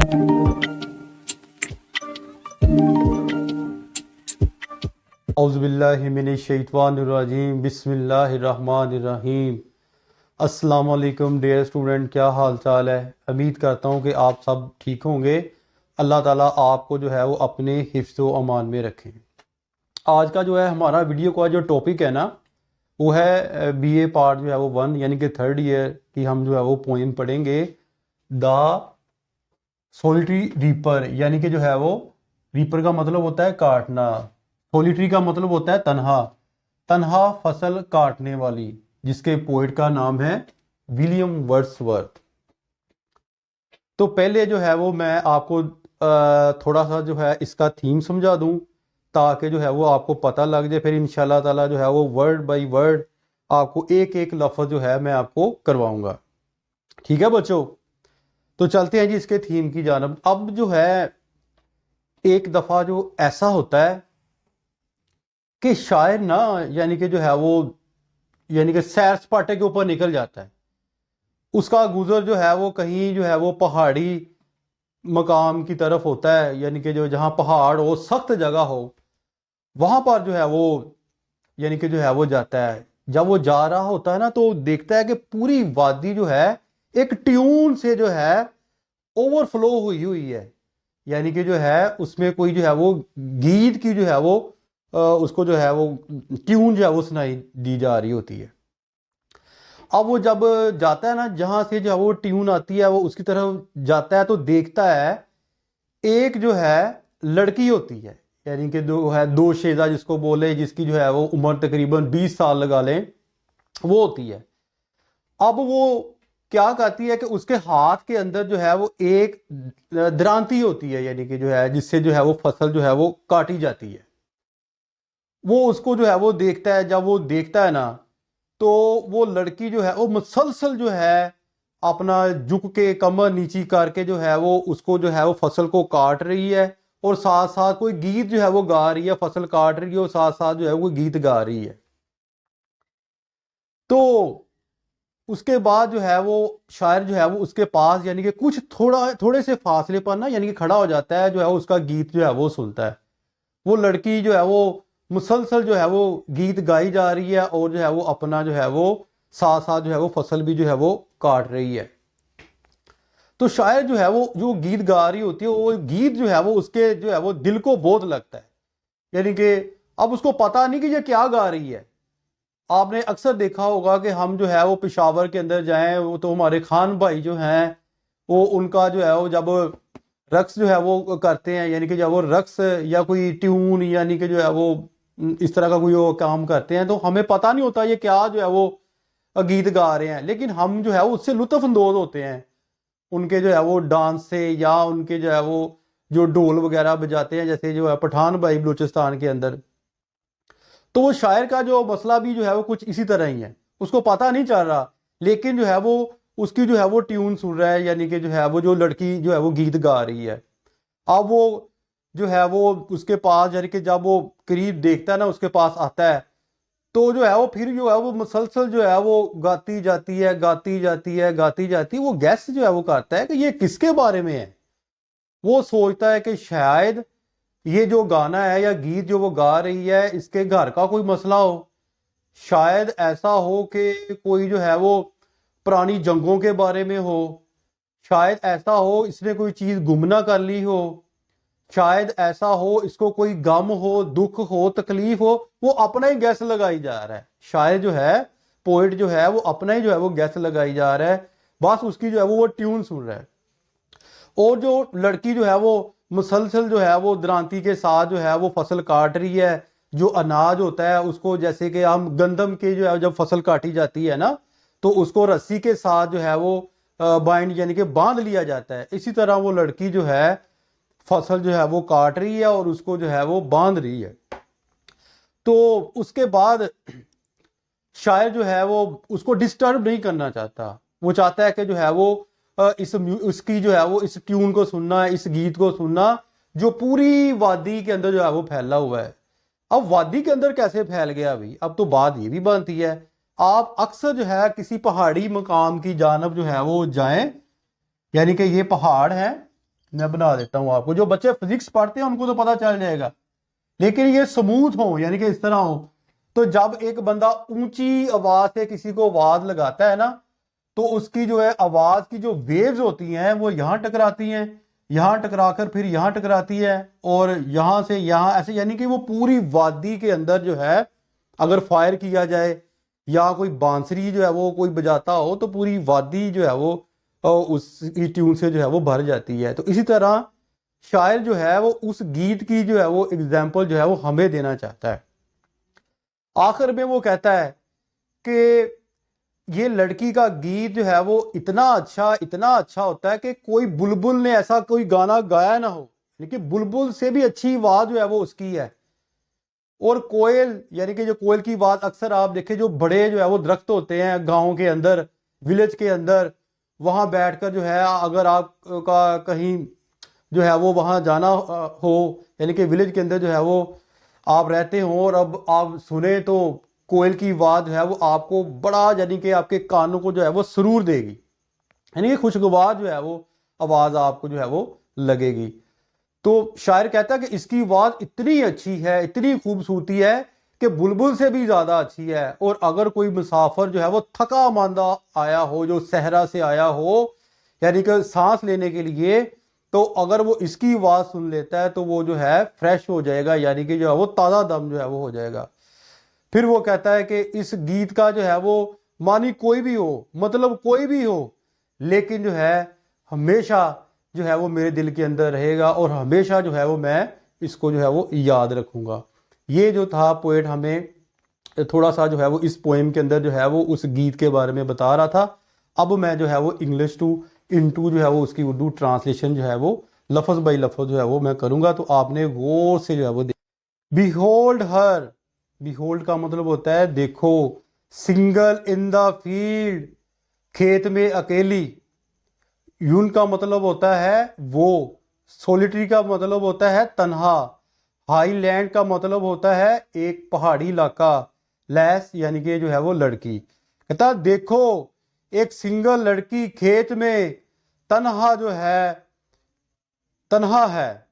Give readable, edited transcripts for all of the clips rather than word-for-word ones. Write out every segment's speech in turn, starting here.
औज़ुबिल्लाहिमिनश्शैतानिर्रजीम बिस्मिल्लाहिर्रहमानिर्रहीम। अस्सलाम वालेकुम डियर स्टूडेंट, क्या हाल चाल है। उम्मीद करता हूँ कि आप सब ठीक होंगे। अल्लाह ताला आपको जो है वो अपने हिफ्ज़ व अमान में रखें। आज का जो है हमारा वीडियो का जो टॉपिक है ना, वो है बीए पार्ट जो है वो 1 यानी कि 3rd ईयर की हम जो है वो पोएम पढ़ेंगे। द सोलिटरी रीपर, यानी कि जो है वो रीपर का मतलब होता है काटना, सोलिटरी का मतलब होता है तन्हा, तन्हा फसल काटने वाली, जिसके पोइट का नाम है विलियम वर्ड्सवर्थ। तो पहले जो है वो मैं आपको थोड़ा सा जो है इसका थीम समझा दूं, ताकि जो है वो आपको पता लग जाए। फिर इंशाल्लाह ताला जो है वो वर्ड बाय वर्ड आपको एक एक लफ्ज़ जो है मैं आपको करवाऊंगा। ठीक है बच्चों, तो चलते हैं जी इसके थीम की जानब। अब जो है एक दफ़ा जो ऐसा होता है कि शायर ना, यानी कि जो है वो यानी कि सैर सपाटे के ऊपर निकल जाता है। उसका गुजर जो है वो कहीं जो है वो पहाड़ी मकाम की तरफ होता है, यानी कि जो जहाँ पहाड़ हो, सख्त जगह हो, वहां पर जो है वो यानी कि जो है वो जाता है। जब वो जा रहा होता है ना, तो देखता है कि पूरी वादी जो है एक ट्यून से जो है ओवरफ्लो हुई हुई है, यानी कि जो है उसमें कोई जो है वो गीत की जो है वो उसको जो है वो ट्यून जो है वो सुनाई दी जा रही होती है। अब वो जब जाता है ना, जहां से जो है वो ट्यून आती है, वो उसकी तरफ जाता है, तो देखता है एक जो है लड़की होती है, यानी कि जो है दो शेजा जिसको बोले, जिसकी जो है वो उम्र तकरीबन 20 साल लगा लें, वो होती है। अब वो क्या करती है कि उसके हाथ के अंदर जो है वो एक दरांती होती है, यानी कि जो है जिससे जो है वो फसल जो है वो काटी जाती है। वो उसको जो है वो देखता है। जब वो देखता है ना, तो वो लड़की जो है वो मुसलसल जो है अपना झुक के कमर नीची करके जो है वो उसको जो है वो फसल को काट रही है, और साथ साथ कोई गीत जो है वो गा रही है। फसल काट रही है और साथ साथ जो है वो गीत गा रही है। तो उसके बाद जो है वो शायर जो है वो उसके पास, यानी कि कुछ थोड़े से फासले पर ना, यानी कि खड़ा हो जाता है, जो है उसका गीत जो है वो सुनता है। वो लड़की जो है वो मुसलसल जो है वो गीत गाई जा रही है, और जो है वो अपना जो है वो साथ साथ जो है वो फसल भी जो है वो काट रही है। तो शायर जो है वो जो गीत गा रही होती है, वो गीत जो है वो उसके जो है वो दिल को बहुत लगता है। यानी कि अब उसको पता नहीं कि ये क्या गा रही है। आपने अक्सर देखा होगा कि हम जो है वो पेशावर के अंदर जाएं, वो तो हमारे खान भाई जो हैं, वो उनका जो है वो जब रक्स जो है वो करते हैं, यानी कि जब वो रक्स या कोई ट्यून यानी कि जो है वो इस तरह का कोई वो काम करते हैं, तो हमें पता नहीं होता ये क्या जो है वो गीत गा रहे हैं, लेकिन हम जो है वो उससे लुत्फ अंदोज होते हैं उनके जो है वो डांस से, या उनके जो है वो जो ढोल वगैरह बजाते हैं, जैसे जो है पठान भाई बलूचिस्तान के अंदर। तो वो शायर का जो मसला भी जो है वो कुछ इसी तरह ही है। उसको पता नहीं चल रहा, लेकिन जो है वो उसकी जो है वो ट्यून सुन रहा है, यानी कि जो है वो जो लड़की जो है वो गीत गा रही है। अब वो जो है वो उसके पास, यानी कि जब वो करीब देखता है ना, उसके पास आता है, तो जो है वो फिर जो है वो मुसलसल जो है वो गाती जाती है, गाती जाती है, गाती जाती है। वो गैस जो है वो करता है कि ये किसके बारे में है। वो सोचता है कि शायद ये जो गाना है या गीत जो वो गा रही है, इसके घर का कोई मसला हो। शायद ऐसा हो कि कोई जो है वो पुरानी जंगों के बारे में हो। शायद ऐसा हो इसने कोई चीज गुमना कर ली हो। शायद ऐसा हो इसको कोई गम हो, दुख हो, तकलीफ हो। वो अपना ही गैस लगाई जा रहा है। शायर जो है, पोइट जो है, वो अपना ही जो है वो गैस लगाई जा रहा है। बस उसकी जो है वो ट्यून सुन रहा है। और जो लड़की जो है वो मुसलसल जो है वो द्रांति के साथ जो है वो फसल काट रही है। जो अनाज होता है उसको, जैसे कि हम गंदम के जो है जब फसल काटी जाती है ना, तो उसको रस्सी के साथ जो है वो बाइंड यानी कि बांध लिया जाता है। इसी तरह वो लड़की जो है फसल जो है वो काट रही है और उसको जो है वो बांध रही है। तो उसके बाद शायर जो है वो उसको डिस्टर्ब नहीं करना चाहता। वो चाहता है कि जो है वो उसकी जो है वो इस ट्यून को सुनना, इस गीत को सुनना, जो पूरी वादी के अंदर जो है वो फैला हुआ है। अब वादी के अंदर कैसे फैल गया अभी, अब तो बात ये भी बनती है। आप अक्सर जो है किसी पहाड़ी मकाम की जानब जो है वो जाएं, यानी कि ये पहाड़ है, मैं बना देता हूँ आपको, जो बच्चे फिजिक्स पढ़ते हैं उनको तो पता चल जाएगा, लेकिन ये स्मूथ हो यानी कि इस तरह हो। तो जब एक बंदा ऊंची आवाज से किसी को आवाज लगाता है ना, तो उसकी जो है आवाज की जो वेव्स होती हैं वो यहां टकराती हैं, यहां टकराकर फिर यहां टकराती है, और यहां से यहां ऐसे, यानी कि वो पूरी वादी के अंदर जो है अगर फायर किया जाए या कोई बांसुरी जो है वो कोई बजाता हो तो पूरी वादी जो है वो उस ट्यून से जो है वो भर जाती है। तो इसी तरह शायर जो है वो उस गीत की जो है वो एग्जाम्पल जो है वो हमें देना चाहता है। आखिर में वो कहता है कि ये लड़की का गीत जो है वो इतना अच्छा होता है कि कोई बुलबुल ने ऐसा कोई गाना गाया ना हो, लेकिन बुलबुल से भी अच्छी आवाज जो है वो उसकी है। और कोयल, यानी कि जो कोयल की आवाज अक्सर आप देखें, जो बड़े जो है वो दरख्त होते हैं गांव के अंदर, विलेज के अंदर, वहां बैठकर जो है अगर आपका कहीं जो है वो वहां जाना हो, यानी कि विलेज के अंदर जो है वो आप रहते हो और अब आप सुने तो कोयल की आवाज जो है वो आपको बड़ा, यानी कि आपके कानों को जो है वो सुरूर देगी, यानी कि खुशगवार जो है वो आवाज आपको जो है वो लगेगी। तो शायर कहता है कि इसकी आवाज इतनी अच्छी है, इतनी खूबसूरती है कि बुलबुल से भी ज्यादा अच्छी है। और अगर कोई मुसाफिर जो है वो थका मांदा आया हो, जो सहरा से आया हो, यानी कि सांस लेने के लिए, तो अगर वो इसकी आवाज सुन लेता है तो वो जो है फ्रेश हो जाएगा, यानी कि जो है वो ताजा दम जो है वो हो जाएगा। फिर वो कहता है कि इस गीत का जो है वो मानी कोई भी हो, मतलब कोई भी हो, लेकिन जो है हमेशा जो है वो मेरे दिल के अंदर रहेगा और हमेशा जो है वो मैं इसको जो है वो याद रखूंगा। ये जो था पोएट हमें थोड़ा सा जो है वो इस पोएम के अंदर जो है वो उस गीत के बारे में बता रहा था। अब मैं जो है वो इंग्लिश टू इनटू जो है वो उसकी उर्दू ट्रांसलेशन जो है वो लफ्ज बाई लफ्ज जो है वो मैं करूंगा, तो आपने गौर से जो है वो बिहोल्ड हर, बिहोल्ड का मतलब होता है देखो, सिंगल इन द फील्ड, खेत में अकेली, यून का मतलब होता है वो, सोलिटरी का मतलब होता है तन्हा, हाईलैंड का मतलब होता है एक पहाड़ी इलाका, लैस यानी कि जो है वो लड़की। कहता देखो एक सिंगल लड़की खेत में तन्हा जो है, तन्हा है,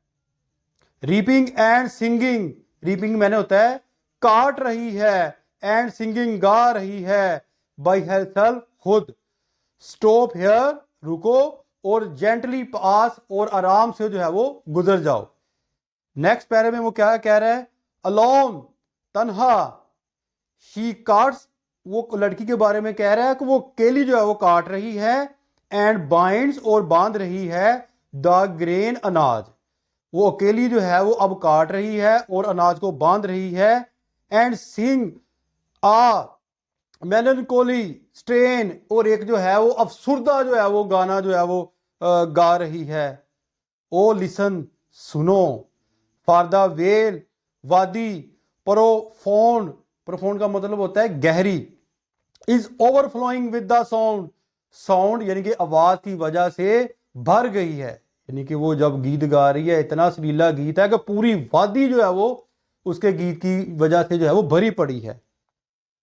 रीपिंग एंड सिंगिंग, रीपिंग मैंने होता है काट रही है, एंड सिंगिंग गा रही है, बाई हरसेल्फ खुद, स्टॉप हियर रुको, और जेंटली पास और आराम से जो है वो गुजर जाओ। नेक्स्ट पैरे में वो क्या कह रहा है, अलोन तन्हा, शी काट्स, वो लड़की के बारे में कह रहा है कि वो केली जो है वो काट रही है, एंड बाइंड्स और बांध रही है, द ग्रेन अनाज, वो अकेली जो है वो अब काट रही है और अनाज को बांध रही है, एंड सिंग आ मेलनकोली स्ट्रेन, और एक जो है वो अफसुर्दा जो है वो गाना जो है वो गा रही है। ओ लिसन सुनो, फॉर द वेल वादी प्रोफोन, प्रोफोन का मतलब होता है गहरी, is overflowing with the sound, sound यानी कि आवाज की वजह से भर गई है, यानी कि वो जब गीत गा रही है इतना सुरीला गीत है कि पूरी वादी जो है वो उसके गीत की वजह से जो है वो भरी पड़ी है।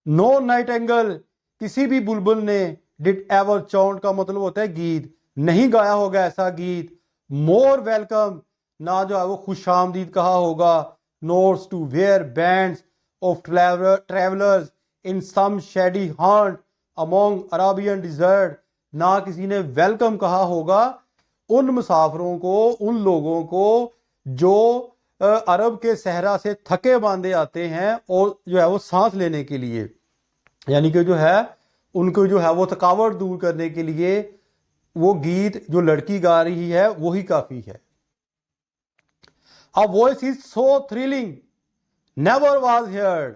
नो नाइट एंगल, किसी भी बुलबुल ने, डिड एवर चाउंट का मतलब होता है गीत, नहीं गाया होगा ऐसा गीत, मोर वेलकम, ना जो है वो खुशामदीद कहा होगा, notes to where bands of travellers in some shady haunt among Arabian desert, ना किसी ने वेलकम कहा होगा उन मुसाफिरों को, उन लोगों को जो अरब के सहरा से थके बांधे आते हैं और जो है वो सांस लेने के लिए, यानी कि जो है उनको जो है वो थकावट दूर करने के लिए वो गीत जो लड़की गा रही है वही काफी है। A voice is so thrilling never was heard,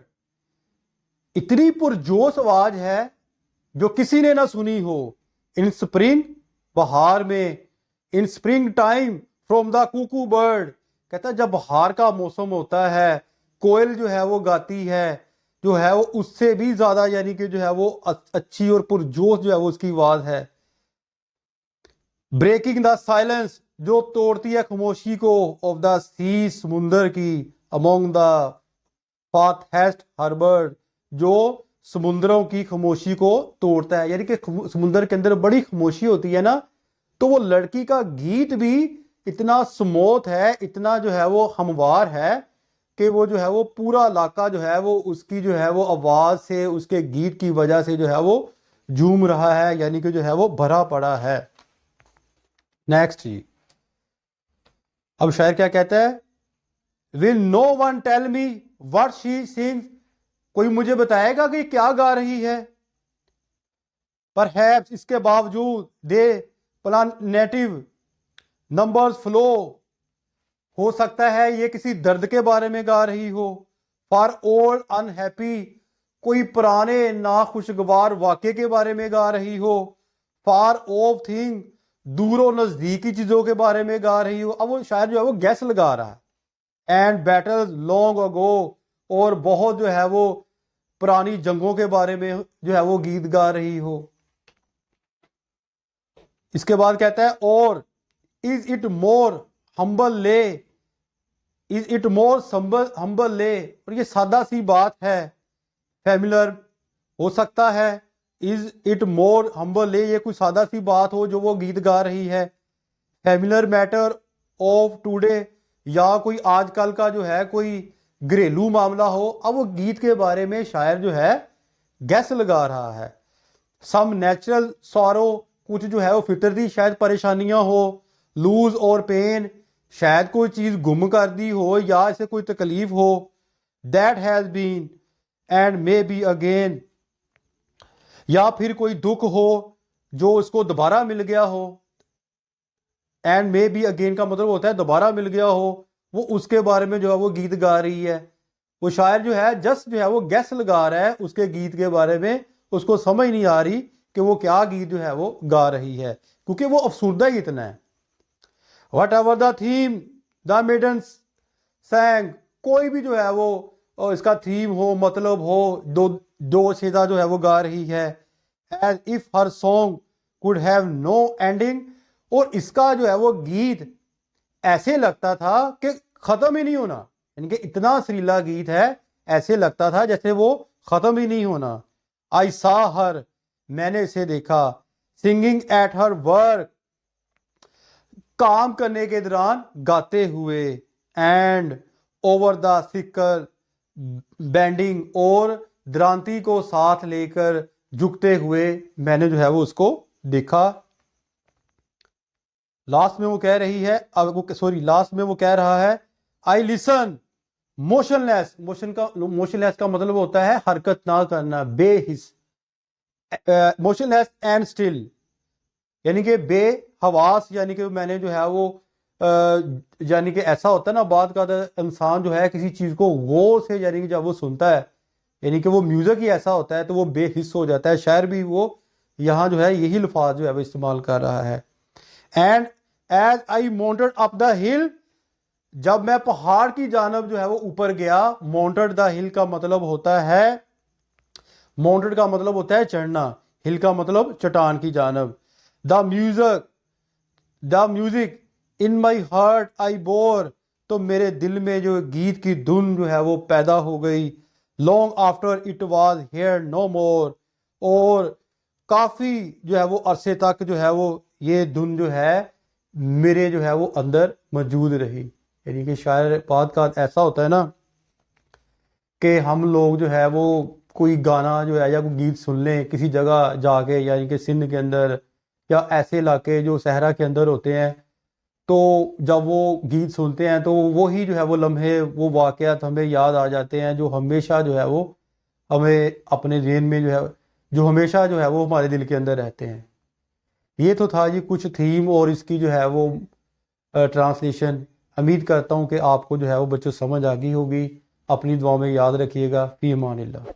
इतनी पुरजोश आवाज है जो किसी ने ना सुनी हो, इन स्प्रिंग बहार में, इन spring time from the Kuku bird, कहता है जब बहार का मौसम होता है कोयल जो है वो गाती है, जो है वो उससे भी ज्यादा यानी कि जो है वो अच्छी और पुरजोश जो है वो उसकी आवाज है। ब्रेकिंग द साइलेंस, जो तोड़ती है खामोशी को, ऑफ द सी, समुंदर की, अमोंग द फाथेस्ट हार्बर, जो समुद्रों की खामोशी को तोड़ता है, यानी कि समुद्र के अंदर बड़ी खामोशी होती है ना, तो वो लड़की का गीत भी इतना स्मूथ है, इतना जो है वो हमवार है कि वो जो है वो पूरा इलाका जो है वो उसकी जो है वो आवाज़ से, उसके गीत की वजह से जो है वो झूम रहा है, यानी कि जो है वो भरा पड़ा है। नेक्स्ट जी, अब शायर क्या कहता है, will no one tell me what she sings, कोई मुझे बताएगा कि क्या गा रही है। परहैप्स, इसके बावजूद, दे प्लानेटिव नंबर्स फ्लो, हो सकता है ये किसी दर्द के बारे में गा रही हो। फॉर ओल्ड अनहैप्पी, कोई पुराने नाखुशगवार वाक़े के बारे में गा रही हो। फार ऑफ थिंग, दूर और नजदीकी चीजों के बारे में गा रही हो। अब वो शायद जो है वो गैस लगा रहा है। एंड बैटल्स लॉन्ग अगो, और बहुत जो है वो पुरानी जंगों के बारे में जो है वो गीत गा रही हो। इसके बाद कहता है, और इज इट मोर हम्बल ले, इज इट मोर हम्बल ले, और ये सादा सी बात है। फैमिलर, हो सकता है, इज इट मोर हम्बल ले, ये कोई सादा सी बात हो जो वो गीत गा रही है। फैमिलर मैटर ऑफ टुडे, या कोई आजकल का जो है कोई घरेलू मामला हो। अब वो गीत के बारे में शायर जो है गैस लगा रहा है। सम नेचुरल सॉरो, कुछ जो है वो फितरती शायद परेशानियां हो। लूज और पेन, शायद कोई चीज गुम कर दी हो या इसे कोई तकलीफ हो। That has been and may be again, या फिर कोई दुख हो जो उसको दोबारा मिल गया हो। एंड मे बी अगेन का मतलब होता है दोबारा मिल गया हो। वो उसके बारे में जो है वो गीत गा रही है। वो शायर जो है जस्ट जो है वो गैस लगा रहा है उसके गीत के बारे में, उसको समझ नहीं आ रही कि वो क्या गीत जो है वो गा रही है, क्योंकि वो अफसुर्दा ही इतना है। What ever the theme the maidens सैंग, कोई भी जो है वो और इसका थीम हो, मतलब हो, दो शेदा जो है वो गा रही है। As if her song could have no ending, और इसका जो है वो गीत ऐसे लगता था कि खत्म ही नहीं होना, यानी कि इतना सुरीला गीत है, ऐसे लगता था जैसे वो खत्म ही नहीं होना। आई सा हर, मैंने इसे देखा। सिंगिंग एट हर वर्क, काम करने के दौरान गाते हुए। And over the sickle bending, और द्रांति को साथ लेकर झुकते हुए मैंने जो है वो उसको देखा। लास्ट में वो कह रही है, लास्ट में वो कह रहा है, आई लिसन मोशनलेस। मोशनलेस का मतलब होता है हरकत ना करना, बेहिस। मोशनलेस एंड स्टिल, यानी कि बेहवास, यानी कि मैंने जो है वो यानी कि ऐसा होता है ना, बात का इंसान जो है किसी चीज को गौर से यानी कि जब वो सुनता है, यानी कि वो म्यूजिक ही ऐसा होता है तो वो बेहिस हो जाता है। शायर भी वो यहाँ जो है यही लफाज जो है वो इस्तेमाल कर रहा है। And as I mounted up the hill, जब मैं पहाड़ की जानब जो है वो ऊपर गया। माउंटेड द हिल का मतलब होता है, माउंटेड का मतलब होता है चढ़ना, हिल का मतलब चट्टान की जानब। The music in my heart I bore, तो मेरे दिल में जो गीत की धुन जो है वो पैदा हो गई। Long after it was here no more, और काफी जो है वो अरसे तक जो है वो ये धुन जो है मेरे जो है वो अंदर मौजूद रही। यानी कि शायर बात का ऐसा होता है ना कि हम लोग जो है वो कोई गाना जो है या कोई गीत सुन लें किसी जगह जाके, यानी कि सिंध के अंदर या ऐसे इलाके जो सहरा के अंदर होते हैं, तो जब वो गीत सुनते हैं तो वही जो है वो लम्हे, वो वाक़यात हमें याद आ जाते हैं जो हमेशा जो है वो हमें अपने ज़हन में जो है, जो हमेशा जो है वो हमारे दिल के अंदर रहते हैं। ये तो था जी कुछ थीम और इसकी जो है वो ट्रांसलेशन। उम्मीद करता हूँ कि आपको जो है वो बच्चों समझ आ गई होगी। अपनी दुआओं में याद रखिएगा। फी अमानिल्लाह।